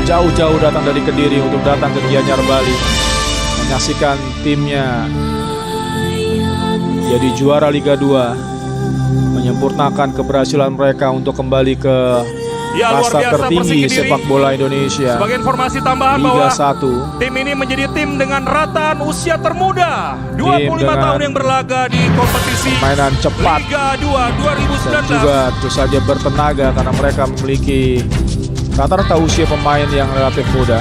jauh-jauh datang dari Kediri untuk datang ke Gianyar Bali menyaksikan timnya jadi juara Liga 2, menyempurnakan keberhasilan mereka untuk kembali ke kasta tertinggi sepak bola Indonesia. Sebagai informasi tambahan Liga bahwa 1. tim ini menjadi tim dengan rataan usia termuda, 25 tahun yang berlaga di kompetisi mainan cepat Liga 2 2019. dan juga tentu saja bertenaga karena mereka memiliki rata-rata usia pemain yang relatif muda.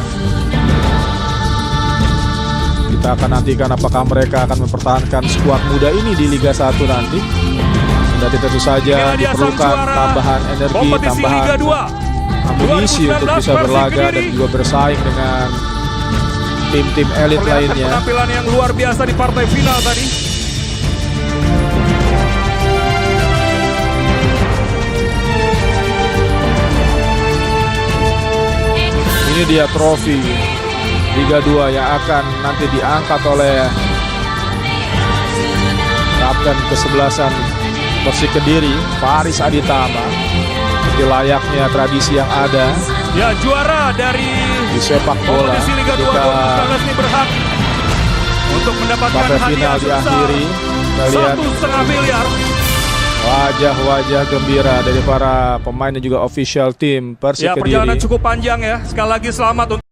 Kita akan nantikan apakah mereka akan mempertahankan skuad muda ini di Liga 1 nanti. Dan tentu saja diperlukan tambahan energi, tambahan amunisi untuk bisa berlaga dan juga bersaing dengan tim-tim elit lainnya. Penampilan yang luar biasa di partai final tadi. Ini dia trofi Liga 2 yang akan nanti diangkat oleh kapten ke-11 Persik Kediri, Faris Aditama. Seperti layaknya tradisi yang ada Ya, juara dari di sepak bola kompetisi Liga 2 2019 ini berhak untuk mendapatkan partai hadiah final sebesar diakhiri. Kita lihat 1,5 miliar. wajah-wajah gembira dari para pemain dan juga official tim Persik Ya, Kediri. perjalanan cukup panjang ya. Sekali lagi selamat untuk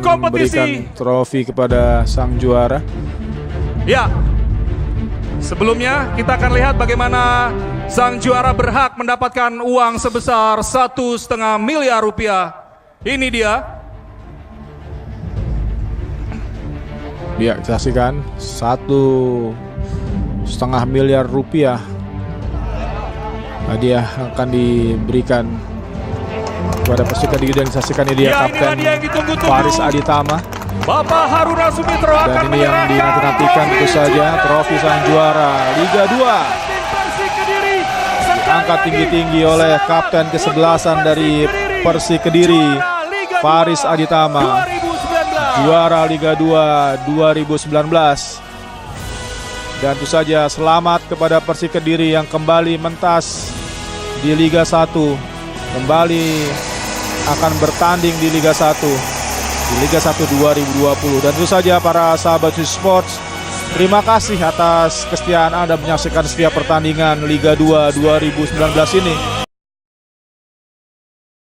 kompetisi memberikan trofi kepada sang juara. Ya, sebelumnya kita akan lihat bagaimana sang juara berhak mendapatkan uang sebesar 1,5 miliar rupiah. Ini dia. Ya, saksikan 1,5 miliar rupiah hadiah akan diberikan kepada Persik Kediri dan saksikan ini dia Ya, kapten inilah dia yang ditunggu-tunggu. Faris Aditama. Bapak Haruna Sumitro akan Dan ini yang menyerahkan dinanti-nantikan tentu saja trofi sang juara Liga 2 tim Persik Kediri. angkat tinggi-tinggi oleh kapten ke-11 dari Persik Kediri, Faris Aditama, 2019. juara Liga 2 2019. Dan tentu saja selamat kepada Persik Kediri yang kembali mentas di Liga 1, kembali akan bertanding di Liga 1 2020. Dan tentu saja para sahabat Sports, terima kasih atas kesetiaan Anda menyaksikan setiap pertandingan Liga 2 2019 ini.